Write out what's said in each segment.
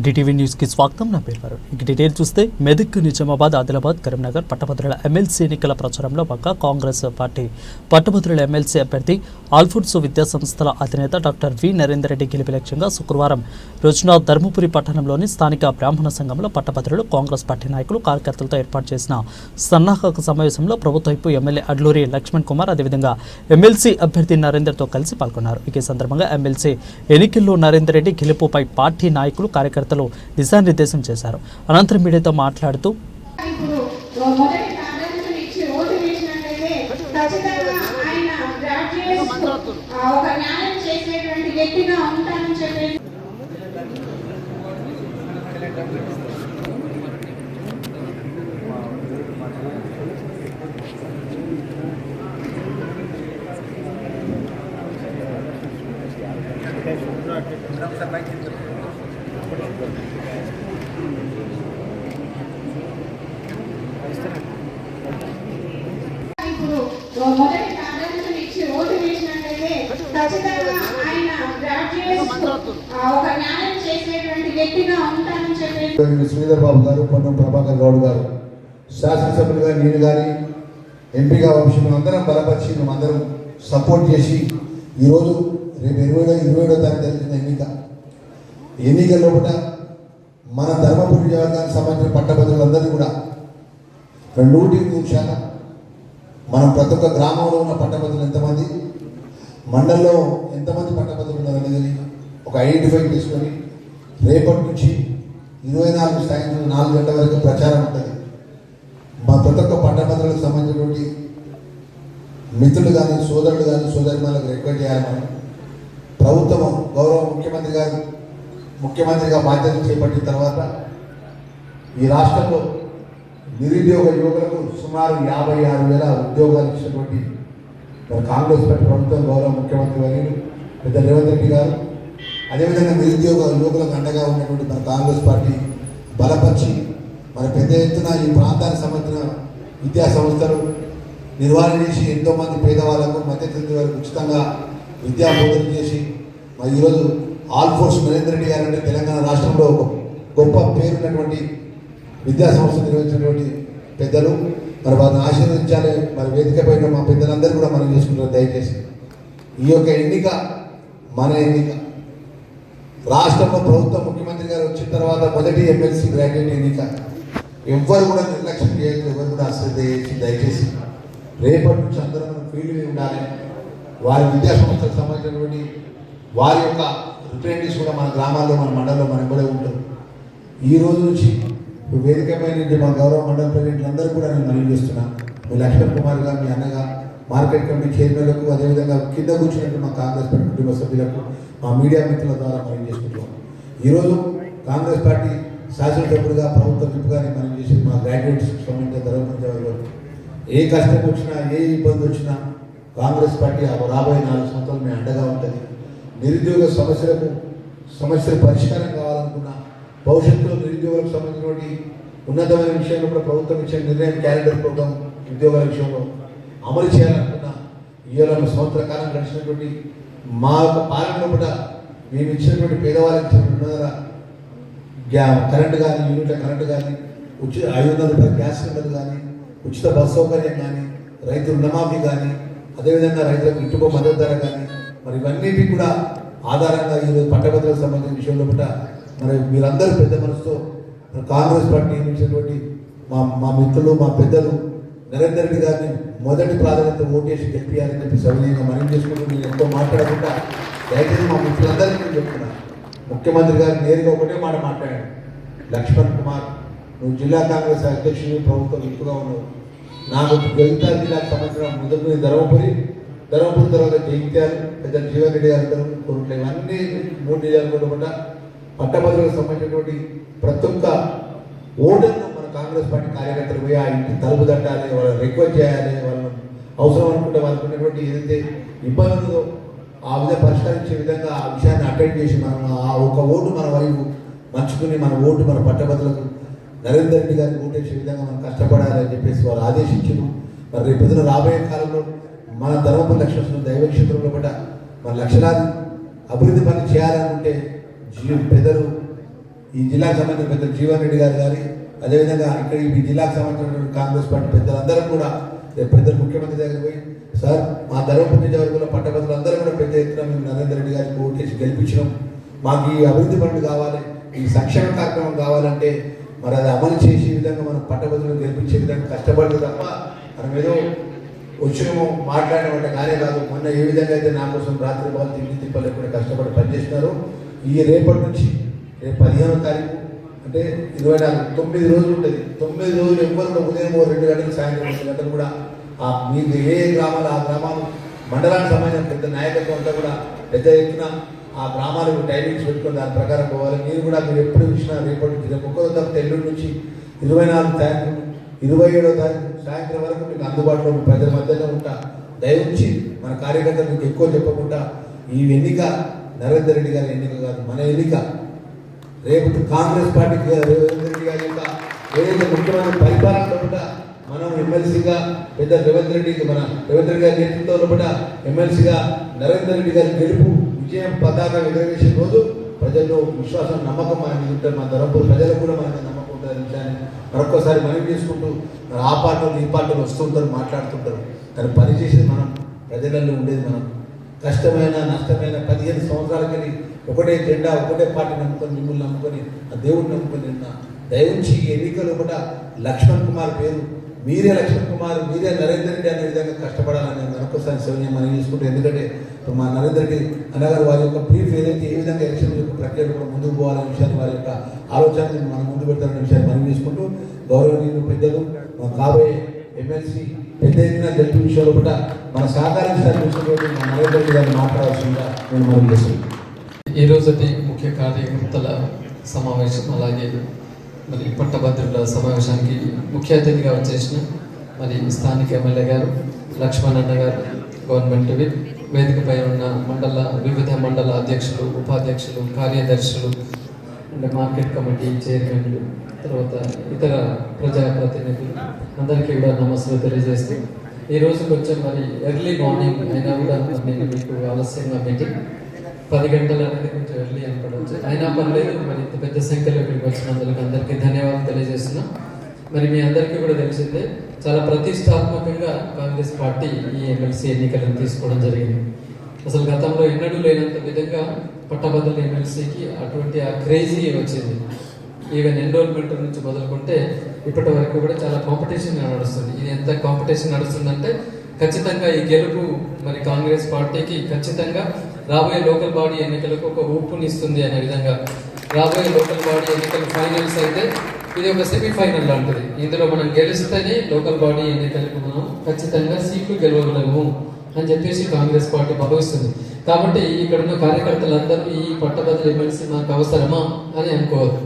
DTV న్యూస్కి స్వాగతం. నా పేరు వరుణ్. ఇక డీటెయిల్ చూస్తే మెదక్, నిజామాబాద్, ఆదిలాబాద్, కరీంనగర్ పట్టభద్రుల ఎమ్మెల్సీ ఎన్నికల ప్రచారంలో భాగంగా కాంగ్రెస్ పార్టీ పట్టభద్రుల ఎమ్మెల్సీ అభ్యర్థి ఆల్ఫుడ్స్ విద్యా సంస్థల అధినేత డాక్టర్ వి నరేందర్ రెడ్డి గెలుపు లక్ష్యంగా శుక్రవారం రోజున ధర్మపురి పట్టణంలోని స్థానిక బ్రాహ్మణ సంఘంలో పట్టభద్రులు, కాంగ్రెస్ పార్టీ నాయకులు, కార్యకర్తలతో ఏర్పాటు చేసిన సన్నాహక సమావేశంలో ప్రభుత్వ వైపు ఎమ్మెల్యే అడ్లూరి లక్ష్మణ్ కుమార్ అదేవిధంగా ఎమ్మెల్సీ అభ్యర్థి నరేందర్తో కలిసి పాల్గొన్నారు. ఈ సందర్భంగా ఎమ్మెల్సీ ఎన్నికల్లో నరేందర్ రెడ్డి గెలుపుపై పార్టీ నాయకులు, కార్యకర్తలు దిశానిర్దేశం చేశారు. అనంతరం మీడియాతో మాట్లాడుతూ మొదటి ప్రాధాన్యతను ఇచ్చి ఓటు వేసినట్లయితే ఖచ్చితంగా ఆయన గ్రాడ్యుయేట్ ఒక న్యాయం చేసేటువంటి వ్యక్తిగా ఉంటానని చెప్పి శ్రీధర్ బాబు గారు, పొన్నం ప్రభాకర్ గౌడ్ గారు శాసనసభ్యులుగా, నేను కానీ ఎంపీగా వంశం అందరం బలపరిచి మేమందరం సపోర్ట్ చేసి ఈరోజు రేపు 27వ తారీఖు జరిగిన ఎన్నికల లోపల మన ధర్మపురి నియోజకవర్గానికి సంబంధించిన పట్టభద్రులందరినీ కూడా 100% మనం ప్రతి ఒక్క గ్రామంలో ఉన్న పట్టభద్రులు ఎంతమంది, మండలంలో ఎంతమంది పట్టభద్రులు ఉన్నారనేది ఒక ఐడెంటిఫై చేసుకొని రేపటి నుంచి 24 సాయంత్రం 4 గంటల వరకు ప్రచారం ఉంటుంది. మా ప్రతి ఒక్క పట్టభద్రులకు సంబంధించినటువంటి మిత్రులు కానీ, సోదరులు కానీ, సోదరిమణులకు రిక్వెస్ట్ చేయాలి. మనం ప్రభుత్వం గౌరవ ముఖ్యమంత్రిగా బాధ్యతలు చేపట్టిన తర్వాత ఈ రాష్ట్రంలో నిరుద్యోగ యువకులకు సుమారు 56,000 ఉద్యోగాలు ఇచ్చినటువంటి కాంగ్రెస్ పార్టీ ప్రభుత్వం, గౌరవ ముఖ్యమంత్రి వర్యులు పెద్ద రేవంత్ రెడ్డి గారు, అదేవిధంగా నిరుద్యోగ యువకులకు అండగా ఉన్నటువంటి మన కాంగ్రెస్ పార్టీ బలపరిచి మన పెద్ద ఎత్తున ఈ ప్రాంతానికి సంబంధించిన విద్యా సంస్థలు నిర్వహణ చేసి ఎంతోమంది పేదవాళ్లకు, మధ్యతరగతి వారికి ఉచితంగా విద్యా బోధన చేసి మరి ఈరోజు ఆల్ఫోర్స్ నరేందర్ రెడ్డి గారు అంటే తెలంగాణ రాష్ట్రంలో ఒక గొప్ప పేరున్నటువంటి విద్యా సంస్థ నిర్వహించినటువంటి పెద్దలు. మరి వారిని ఆశీర్వదించాలి. మరి వేదిక పైన మా పెద్దలందరూ కూడా మనం చేసుకుంటారు. దయచేసి ఈ యొక్క ఎన్నిక మన ఎన్నిక. రాష్ట్రంలో ప్రభుత్వం ముఖ్యమంత్రి గారు వచ్చిన తర్వాత మొదటి ఎమ్మెల్సీ గ్రాడ్యుయేట్ ఎన్నిక. ఎవ్వరు కూడా నిర్లక్ష్యం చేయలేదు, ఎవరు కూడా అశ్రద్ధ చేసి దయచేసి రేపటి నుంచి అందరూ మనం ఫీల్డ్ ఉండాలి. వారి విద్యా సంస్థలకు సంబంధించినటువంటి వారి యొక్క రిప్రజెంటేటివ్స్ కూడా మన గ్రామాల్లో, మన మండలంలో మనం కూడా ఉంటారు. ఈ రోజు నుంచి వేదికపై నుంచి మా గౌరవ మండల ప్రెసిడెంట్లు అందరూ కూడా నేను మనవి చేస్తున్నాను. మీ లక్ష్మణ్ కుమార్ గారు, మీ అన్నగా, మార్కెట్ కమిటీ చైర్మన్లకు, అదేవిధంగా కింద కూర్చున్నట్టు మా కాంగ్రెస్ పార్టీ కుటుంబ సభ్యులకు, మా మీడియా మిత్రుల ద్వారా మనవి చేసుకుంటున్నాం. ఈరోజు కాంగ్రెస్ పార్టీ శాసనసభ్యులుగా, ప్రభుత్వ విప్పుగా మనం చేసి మా గ్రాడ్యుయేట్స్ సంబంధించిన ధర్మపురి ఏ కష్టం వచ్చినా, ఏ ఇబ్బంది వచ్చినా కాంగ్రెస్ పార్టీ రాబోయే 4 సంవత్సరాలు మేము అండగా ఉంటుంది. నిరుద్యోగ సమస్యలు పరిష్కారం కావాలనుకున్నా, భవిష్యత్తులో నిరుద్యోగులకు సంబంధించినటువంటి ఉన్నతమైన విషయంలో కూడా ప్రభుత్వం ఇచ్చిన నిర్ణయం క్యాలెండర్ ప్రోగ్రాం ఉద్యోగాల విషయంలో అమలు చేయాలనుకున్నా, ఇవాళ సంవత్సర కాలం గడిచినటువంటి మా యొక్క పాలనలో కూడా మేము ఇచ్చినటువంటి పేదవాళ్ళకి ఇచ్చిన కరెంటు కానీ, యూనిట్ల కరెంటు కానీ, 500 రూపాయల గ్యాస్ సిలిండర్ కానీ, ఉచిత బస్ సౌకర్యం కానీ, రైతు రుణమాఫీ కానీ, అదేవిధంగా రైతులకు ఇంటికో మద్దతు ధర కానీ, మరి ఇవన్నిటికీ కూడా ఆధారంగా ఈరోజు పట్టభద్రులకు సంబంధించిన విషయంలో కూడా మరి మీరందరూ పెద్ద మనసుతో కాంగ్రెస్ పార్టీ నియమించినటువంటి మా మిత్రులు, మా పెద్దలు నరేందర్ రెడ్డి గారిని మొదటి ప్రాధాన్యత ఓటేసి గెలిపియాలని చెప్పి సవినయంగా మనం చేసుకుంటూ నేను ఎంతో మాట్లాడకుండా దయచేసి మా మిత్రులందరికీ నేను చెప్తున్నా. ముఖ్యమంత్రి గారు నేరుగా ఒకటే మాట మాట్లాడాడు, లక్ష్మణ్ కుమార్ నువ్వు జిల్లా కాంగ్రెస్ అధ్యక్షుడు, ప్రభుత్వం ఎక్కువగా ఉన్నావు. నాకు జగిత్యాల జిల్లాకు సంబంధించిన మొదటి ధర్మపురి తర్వాత జగిత్యాల పెద్ద జీవన్ రెడ్డి గారు ఇద్దరు కోరుట్ల, ఇవన్నీ 3 నియోజకవర్గాలు కూడా పట్టభద్రులకు సంబంధించినటువంటి ప్రతి ఒక్క ఓటర్ను మన కాంగ్రెస్ పార్టీ కార్యకర్తలు పోయి ఆ ఇంటి తలుపు తట్టాలి, వాళ్ళని రిక్వెస్ట్ చేయాలి, వాళ్ళని అవసరం అనుకుంటే వాళ్ళకు ఉన్నటువంటి ఏదైతే ఇబ్బందులు ఆ విధంగా పరిష్కరించే విధంగా ఆ విషయాన్ని అటెండ్ చేసి మనం ఆ ఒక ఓటు మన వైపు మంచుకుని మన ఓటు మన పట్టభద్రులకు నరేందర్ రెడ్డి గారిని ఓటేసే విధంగా మనం కష్టపడాలని చెప్పేసి వారు ఆదేశించారు. మరి రేపు రాబోయే కాలంలో మన ధర్మపురి లక్ష్మణ దైవ క్షేత్రంలో కూడా మన లక్షలాది అభివృద్ధి పని చేయాలనుకుంటే పెద్దలు ఈ జిల్లాకు సంబంధించిన పెద్ద జీవన్ రెడ్డి గారు కానీ అదేవిధంగా ఇక్కడ ఈ జిల్లాకు సంబంధించిన కాంగ్రెస్ పార్టీ పెద్దలందరం కూడా పెద్దలు ముఖ్యమంత్రి దగ్గర పోయి సార్ మా ధర్మపురి నియోజకవర్గంలో పట్టభద్రులందరూ కూడా పెద్ద ఎత్తున మేము నరేందర్ రెడ్డి గారికి ఓటు చేసి గెలిపించినాం. మాకు ఈ అభివృద్ధి పనులు కావాలి, ఈ సంక్షేమ కార్యక్రమం కావాలంటే మరి అది అమలు చేసే విధంగా మనం పట్టభద్రులను గెలిపించే విధంగా కష్టపడదు తప్ప మనం ఏదో వచ్చినాము మాట్లాడమంటే కానే కాదు. మొన్న ఏ విధంగా అయితే నా కోసం రాత్రి వాళ్ళు తిండి తిప్పలు కూడా కష్టపడి పనిచేస్తున్నారు. ఈ రేపటి నుంచి రేపు 15వ తారీఖు అంటే 9 రోజులు ఉంటుంది. 9 రోజులు ఎవరు ఉదయం 2 గంటలు సాయంత్రం 2 గంటలు కూడా మీకు ఏ గ్రామాలు ఆ గ్రామాలు మండలానికి సంబంధించిన పెద్ద నాయకత్వం అంతా కూడా పెద్ద ఎత్తున ఆ గ్రామాలకు టైమింగ్స్ పెట్టుకుని దాని ప్రకారం పోవాలి. మీరు కూడా మీరు ఎప్పుడు చూసినా రేపటి నుంచి రేపు 1వ తారీఖు ఎల్లుండి నుంచి 24 సాయంత్రం 27వ తారీఖు సాయంత్రం వరకు మీకు అందుబాటులో ప్రజల మధ్యలో ఉంటా. దయవుంచి మన కార్యకర్తలు మీకు ఎక్కువ చెప్పకుండా ఈ ఎన్నిక నరేందర్ రెడ్డి గారి ఎన్నిక కాదు, మన ఎన్నిక. రేపు కాంగ్రెస్ పార్టీకి రేవంత్ రెడ్డి గారి యొక్క ఏదైతే ముఖ్యమైన పరిపాలనలో కూడా మనం ఎమ్మెల్సీగా పెద్ద రేవంత్ రెడ్డి గారి నేతృత్వంలో కూడా ఎమ్మెల్సీగా నరేందర్ రెడ్డి గారి గెలుపు విజయం పతాక ఎగరవేసే రోజు ప్రజల్లో విశ్వాసం నమ్మకం అనేది ఉంటుంది. మన ధర్మపురి ప్రజలకు కూడా మనకి నమ్మకం ఉంటుంది విషయాన్ని మరొక్కసారి మనవి చేసుకుంటూ మరి ఆ పార్టీలు ఈ పార్టీలు వస్తుంటారు మాట్లాడుతుంటారు, కానీ పనిచేసేది మనం ప్రజలలో ఉండేది మనం. కష్టమైన నష్టమైన 15 సంవత్సరాలకి ఒకటే జెండా ఒకటే పార్టీ నమ్ముకొని మిమ్మల్ని నమ్ముకొని ఆ దేవుడిని నమ్ముకొని నిన్న దయవుంచి ఈ ఎన్నికలు కూడా లక్ష్మణ్ కుమార్ పేరు మీరే లక్ష్మణ్ కుమార్ మీరే నరేందర్ రెడ్డి అనే విధంగా కష్టపడాలని మరొకసారి శౌన్యం మనం చేసుకుంటాం. ఎందుకంటే మా నరేందర్ రెడ్డి అన్నగారు వారి యొక్క బ్రీఫ్ ఏదైతే ఏ విధంగా ఎలక్షన్ యొక్క ప్రక్రియ కూడా ముందుకు పోవాలనే విషయాన్ని వారి యొక్క ఆలోచన మనం ముందు పెడతారనే విషయాన్ని మనం చేసుకుంటూ గౌరవనీయులు పెద్దలు కాబోయే ఎమ్మెల్సీ పెద్ద ఎత్తున గెలుపు విషయంలో కూడా మన సహకరించాలని మన నరేందర్ రెడ్డి గారిని మాట్లాడాల్సిందిగా నేను మనం చేస్తున్నాను. ఈరోజుటి ముఖ్య కార్యకర్తల సమావేశం అలాగే మరి పట్టభద్రుల సమావేశానికి ముఖ్య అతిథిగా వచ్చేసిన మరి స్థానిక ఎమ్మెల్యే గారు లక్ష్మణ్ అన్న గారు, గవర్నమెంట్ విప్, వేదికపై ఉన్న వివిధ మండల అధ్యక్షులు, ఉపాధ్యక్షులు, కార్యదర్శులు, అంటే మార్కెట్ కమిటీ చైర్మన్లు, తర్వాత ఇతర ప్రజాప్రతినిధులు అందరికీ కూడా నమస్కారం తెలియజేస్తూ ఈరోజు కొంచెం మరి ఎర్లీ మార్నింగ్ అయినా కూడా నేను మీకు ఆలస్యంగా మీటింగ్ 10 గంటలు అనేది కొంచెం ఎర్లీ అనుకోవచ్చు, అయినా పర్లేదు. మరి ఇంత పెద్ద సంఖ్యలో ఇక్కడికి వచ్చినందుకు అందరికీ ధన్యవాదాలు తెలియజేస్తున్నాం. మరి మీ అందరికీ కూడా తెలిసిందే చాలా ప్రతిష్టాత్మకంగా కాంగ్రెస్ పార్టీ ఈ ఎమ్మెల్సీ ఎన్నికలను తీసుకోవడం జరిగింది. అసలు గతంలో ఎన్నడూ లేనంత విధంగా పట్టభద్రుల ఎమ్మెల్సీకి అటువంటి ఆ క్రేజీ వచ్చింది. ఈవెన్ ఎన్రోల్మెంట్ నుంచి మొదలుకుంటే ఇప్పటి వరకు కూడా చాలా కాంపిటీషన్ నడుస్తుంది. ఇది ఎంత కాంపిటీషన్ నడుస్తుందంటే ఖచ్చితంగా ఈ గెలుపు మరి కాంగ్రెస్ పార్టీకి ఖచ్చితంగా రాబోయే లోకల్ బాడీ ఎన్నికలకు ఒక ఊపునిస్తుంది అనే విధంగా. రాబోయే లోకల్ బాడీ ఎన్నికల ఫైనల్స్ అయితే ఇది ఒక సెమీఫైనల్ లాంటిది. ఇందులో మనం గెలిస్తేనే లోకల్ బాడీ ఎన్నికలకు మనం ఖచ్చితంగా సీట్లు గెలవగలము అని చెప్పేసి కాంగ్రెస్ పార్టీ భావిస్తుంది. కాబట్టి ఇక్కడ ఉన్న కార్యకర్తలందరూ ఈ పట్టభద్రుల ఎమ్మెల్సీ మనకు అవసరమా అని అనుకోవద్దు.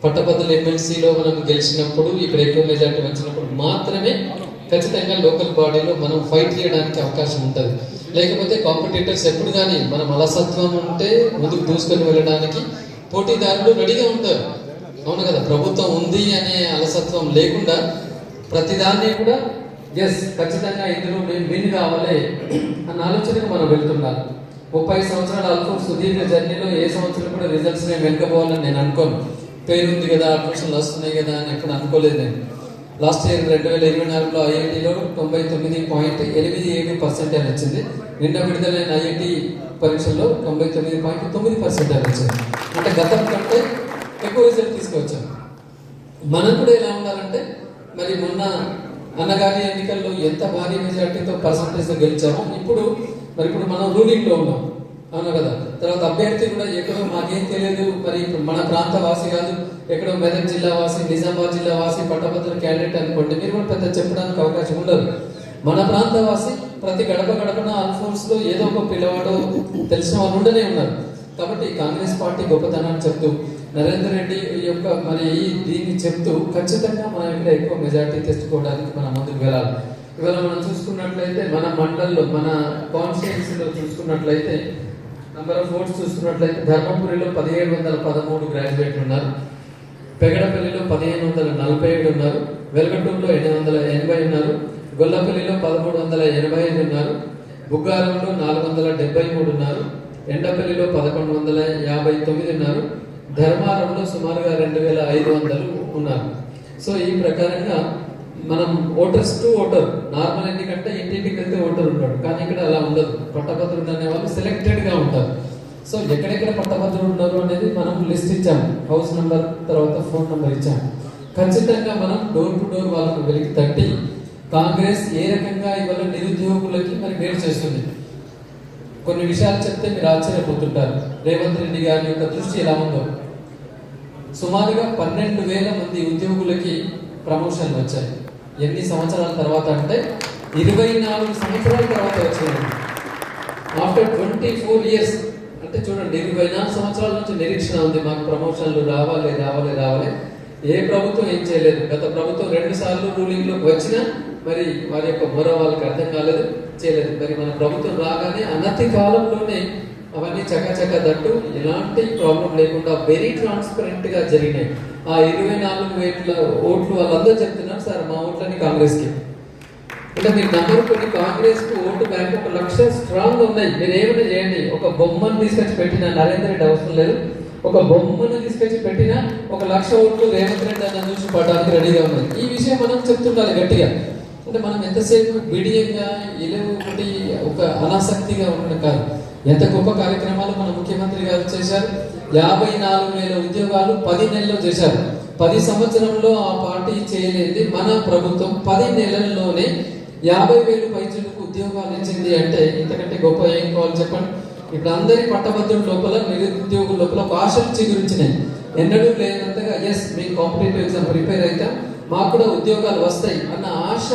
పట్టభద్రుల ఎమ్మెల్సీలో మనం గెలిచినప్పుడు ఇక్కడ ఎక్కువ మెజార్టీ వచ్చినప్పుడు మాత్రమే ఖచ్చితంగా లోకల్ బాడీలో మనం ఫైట్ చేయడానికి అవకాశం ఉంటుంది. లేకపోతే కాంపిటీటర్స్ ఎప్పుడు కానీ మనం అలసత్వం ఉంటే ముందుకు దూసుకొని వెళ్ళడానికి పోటీదారులు రెడీగా ఉంటారు. అవును కదా, ప్రభుత్వం ఉంది అనే అలసత్వం లేకుండా ప్రతిదాన్ని కూడా ఖచ్చితంగా ఇందులో మేము విన్ కావాలి అన్న ఆలోచనకు మనం వెళ్తున్నాం. 30 సంవత్సరాల అల్ఫోర్స్ సుదీర్ఘ జర్నీలో ఏ సంవత్సరం కూడా రిజల్ట్స్ మేము వెనుకపోవాలని నేను అనుకోను. పేరుంది కదా, అడ్మిషన్లు వస్తున్నాయి కదా అని ఎప్పుడు అనుకోలేదు నేను. లాస్ట్ ఇయర్ 2024లో ఐఐటీలో 99.87% వచ్చింది. నిన్న విడుదలైన ఐఐటి పరీక్షల్లో 99.9% వచ్చింది. అంటే గతం కంటే ఎక్కువ రిజల్ట్ తీసుకొచ్చాం. మనం కూడా ఎలా ఉండాలంటే మరి మొన్న అన్నగారి ఎన్నికల్లో ఎంత భారీ మెజార్టీతో పర్సంటేజ్ గెలిచామో ఇప్పుడు మనం రూలింగ్లో ఉన్నాం. అవును కదా. తర్వాత అభ్యర్థి కూడా ఎక్కడో మాకేం తెలియదు, మరి ఇప్పుడు మన ప్రాంత వాసి కాదు, ఎక్కడో మెదక్ జిల్లా వాసి, నిజామాబాద్ జిల్లా వాసి పట్టభద్రుల క్యాండిడేట్ అనుకోండి, మీరు కూడా పెద్ద చెప్పడానికి అవకాశం ఉండదు. మన ప్రాంత వాసి ప్రతి గడపన ఆల్ఫోర్స్ లో ఏదో ఒక పిల్లవాడు తెలిసిన వాళ్ళు ఉండనే ఉన్నారు. కాబట్టి కాంగ్రెస్ పార్టీ గొప్పతనాన్ని చెప్తూ నరేందర్ రెడ్డి యొక్క మరి దీన్ని చెప్తూ ఖచ్చితంగా మనం ఇక్కడ ఎక్కువ మెజార్టీ తెచ్చుకోవడానికి మనం ముందుకు వెళ్ళాలి. ఇవాళ మనం చూసుకున్నట్లయితే మన మండల్లో మన కాన్స్టిట్యున్సీలో చూసుకున్నట్లయితే నంబర్ ఆఫ్ ఓట్స్ చూసుకున్నట్లయితే ధర్మపురిలో 1713 గ్రాడ్యుయేట్లు ఉన్నారు, పెగడపల్లిలో 1547 ఉన్నారు, వెలగటూరులో 880 ఉన్నారు, గొల్లపల్లిలో 1385 ఉన్నారు, బుగ్గారంలో 473 ఉన్నారు, ఎండపల్లిలో 1159 ఉన్నారు, ధర్మారంలో సుమారుగా 2500 ఉన్నారు. సో ఈ ప్రకారంగా మనం ఓటర్స్ టు ఓటర్, నార్మల్ ఎన్నికంటే ఇంటింటికి వెళ్తే ఓటర్ ఉంటాడు, కానీ ఇక్కడ అలా ఉండదు. పట్టభద్రులు అనే వాళ్ళు సెలెక్టెడ్గా ఉంటారు. సో ఎక్కడెక్కడ పట్టభద్రులు ఉన్నారు అనేది మనం లిస్ట్ ఇచ్చాము, హౌస్ నెంబర్ తర్వాత ఫోన్ నెంబర్ ఇచ్చాము. ఖచ్చితంగా మనం డోర్ టు డోర్ వాళ్ళకు వెలికి తట్టి కాంగ్రెస్ ఏ రకంగా ఇవాళ నిరుద్యోగులకి మరి మేలు చేస్తుంది. కొన్ని విషయాలు చెప్తే మీరు ఆశ్చర్యపోతుంటారు. రేవంత్ రెడ్డి గారి యొక్క దృష్టి ఎలా ఉందో, సుమారుగా 12,000 మంది ఉద్యోగులకి ప్రమోషన్లు వచ్చాయి. ఎన్ని సంవత్సరాల తర్వాత అంటే 24 సంవత్సరాల తర్వాత వచ్చాయి. ఆఫ్టర్ 24 ఇయర్స్ అంటే చూడండి, 24 సంవత్సరాల నుంచి నిరీక్షణ ఉంది మాకు ప్రమోషన్లు రావాలి రావాలి రావాలి. ఏ ప్రభుత్వం ఏం చేయలేదు. గత ప్రభుత్వం 2 సార్లు రూలింగ్లోకి వచ్చినా మరి వారి యొక్క మొర వాళ్ళకి అర్థం కాలేదు, చేయలేదు. మరి మన ప్రభుత్వం రాగానే అనతి కాలంలోనే అవన్నీ చకచక దట్టు ఎలాంటి ప్రాబ్లం లేకుండా వెరీ ట్రాన్స్పరెంట్ గా జరిగినాయి. ఆ 24,000 ఓట్లు వాళ్ళందరూ చెప్తున్నారు, సార్ మా ఓట్లని కాంగ్రెస్ కి. అంటే మీరు నమ్మరు, కొన్ని కాంగ్రెస్ కు ఓటు బ్యాంక్ 1,00,000 స్ట్రాంగ్ ఉన్నాయి. మీరు ఏమైనా చేయండి, ఒక బొమ్మను తీసుకొచ్చి పెట్టిన నరేంద్ర రెడ్డి అవసరం లేదు, ఒక బొమ్మను తీసుకొచ్చి పెట్టిన 1,00,000 ఓట్లు రేవంత్ రెడ్డి అన్న చూసి పడడానికి రెడీగా ఉన్నాయి. ఈ విషయం మనం చెప్తుండాలి గట్టిగా. అంటే మనం ఎంతసేపు బిడియంగా ఇలా ఒకటి ఒక అనాసక్తిగా ఉండడం కాదు. ఎంత గొప్ప కార్యక్రమాలు మన ముఖ్యమంత్రి గారు చేశారు. 54,000 ఉద్యోగాలు 10 నెలల్లో చేశారు. 10 సంవత్సరంలో ఆ పార్టీ చేయలేదు మన ప్రభుత్వం 10 నెలల్లోనే 50,000 పైచులకు ఉద్యోగాలు ఇచ్చింది. అంటే ఇంతకంటే గొప్ప ఏం కావాలి చెప్పండి. ఇప్పుడు అందరి పట్టభద్రుల లోపల, నిరుద్యోగుల లోపల ఒక ఆశలు చిగురించినాయి. ఎన్నడూ లేనంతగా ఎస్ మేము కాంపిటేటివ్ ఎగ్జామ్ ప్రిపేర్ అవుతాం, మాకు కూడా ఉద్యోగాలు వస్తాయి అన్న ఆశ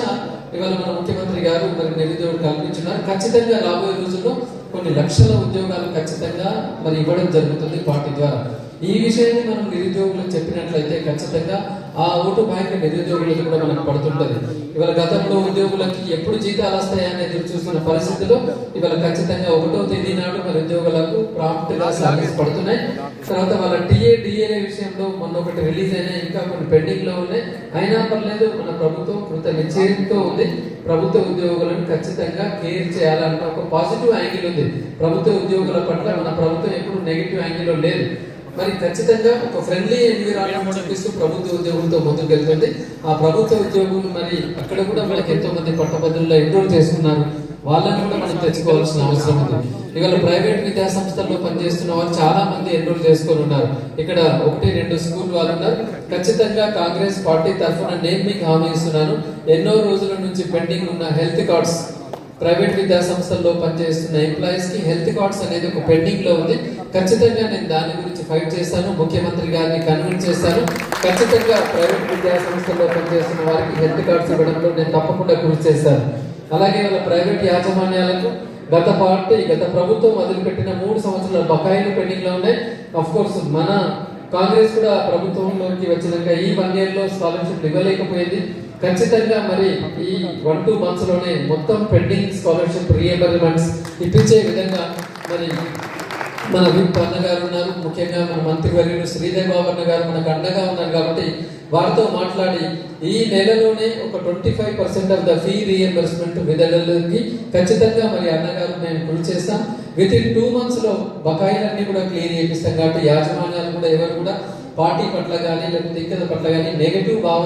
ఇవాళ మన ముఖ్యమంత్రి గారు మరి నిరుద్యోగులు కల్పించున్నారు. ఖచ్చితంగా రాబోయే రోజుల్లో కొన్ని లక్షల ఉద్యోగాలు ఖచ్చితంగా మరి ఇవ్వడం జరుగుతుంది పార్టీ ద్వారా. ఈ విషయాన్ని మనం నిరుద్యోగులకు చెప్పినట్లయితే ఖచ్చితంగా ఆ ఓటు బ్యాంక్ నిరుద్యోగులకు కూడా మనకు పడుతుంటది. ఇవాళ గతంలో ఉద్యోగులకి ఎప్పుడు జీతాలు వస్తాయని ఎదురు చూస్తున్న పరిస్థితుల్లో ఇవాళ ఖచ్చితంగా 1వ తేదీ నాడు మరి ఉద్యోగులకు ప్రాంప్ట్ గా సాలరీస్ పడుతున్నాయి. తర్వాత వాళ్ళ డిఏ విషయంలో మొన్న ఒకటి రిలీజ్ అయినా, ఇంకా కొన్ని పెండింగ్ లో ఉన్నాయి. అయినా పర్లేదు, మన ప్రభుత్వం కృత నిశ్చయంతో ఉంది. ప్రభుత్వ ఉద్యోగులను ఖచ్చితంగా కేర్ చేయాలన్న ఒక పాజిటివ్ యాంగిల్ ఉంది. ప్రభుత్వ ఉద్యోగుల పట్ల మన ప్రభుత్వం ఎప్పుడు నెగిటివ్ యాంగిల్ లో లేదు. మరి ఖచ్చితంగా ఒక ఫ్రెండ్లీ ఎన్విరాన్మెంట్ చూపిస్తూ ప్రభుత్వ ఉద్యోగులతో ముందుకు వెళ్తుంది. ఆ ప్రభుత్వ ఉద్యోగులు మరి అక్కడ కూడా మనకి ఎంతో మంది పట్టభద్రుల్లో ఎన్రోల్ చేసుకున్నారు. వాళ్ళని కూడా మనం తెచ్చుకోవాల్సిన అవసరం ఉంది. ఇవాళ ప్రైవేట్ విద్యా సంస్థల్లో పనిచేస్తున్న వారు చాలా మంది ఎన్రోల్ చేసుకొని ఉన్నారు. ఇక్కడ 1-2 స్కూల్ వాళ్ళు ఉన్నారు. ఖచ్చితంగా కాంగ్రెస్ పార్టీ తరఫున నేను మీకు హామీ ఇస్తున్నాను, ఎన్నో రోజుల నుంచి పెండింగ్ ఉన్న హెల్త్ కార్డ్స్, ప్రైవేట్ విద్యా సంస్థల్లో పనిచేస్తున్న ఎంప్లాయీస్ కి హెల్త్ కార్డ్స్ అనేది ఒక పెండింగ్ లో ఉంది. ఖచ్చితంగా నేను దాని గురించి ఫైట్ చేస్తాను, ముఖ్యమంత్రి గారిని కన్విన్స్ చేస్తాను. ఖచ్చితంగా ప్రైవేట్ విద్యా సంస్థల్లో పనిచేస్తున్న వారికి హెల్త్ కార్డ్స్ ఇవ్వడంలో నేను తప్పకుండా కృషి చేస్తాను. అలాగే వాళ్ళ ప్రైవేట్ యాజమాన్యాలకు గత ప్రభుత్వం మొదలుపెట్టిన 3 సంవత్సరాల బకాయిలు పెండింగ్ లో ఉన్నాయి. అఫ్ కోర్స్ మన కాంగ్రెస్ కూడా ప్రభుత్వంలోకి వచ్చినాక ఈ 1 year లో స్కాలర్షిప్ ఇవ్వలేకపోయింది. ఖచ్చితంగా మరి ఈ 1-2 months లోనే మొత్తం పెండింగ్ స్కాలర్షిప్ రీఎంబర్స్మెంట్స్ ఇప్పించే విధంగా మరి మన విప్ అన్న గారు ఉన్నారు, ముఖ్యంగా మన మంత్రివర్యులు శ్రీధర్ బాబు అన్న గారు మనకు అండగా ఉన్నారు. కాబట్టి వారితో మాట్లాడి ఈ నెలలోనే ఒక 25% ఆఫ్ ద ఫీ రీఎంబర్స్మెంట్ విడుదలకి ఖచ్చితంగా మరి అన్నగారు మేము కృషి చేస్తాం. విత్-ఇన్ 2 months లో బకాయిలన్నీ కూడా క్లియర్ చేపిస్తాం. కాబట్టి యాజమాన్యాలు కూడా ఎవరు కూడా పార్టీ పట్ల కానీ లేకపోతే ఇక్కడ పట్ల కానీ నెగటివ్ భావన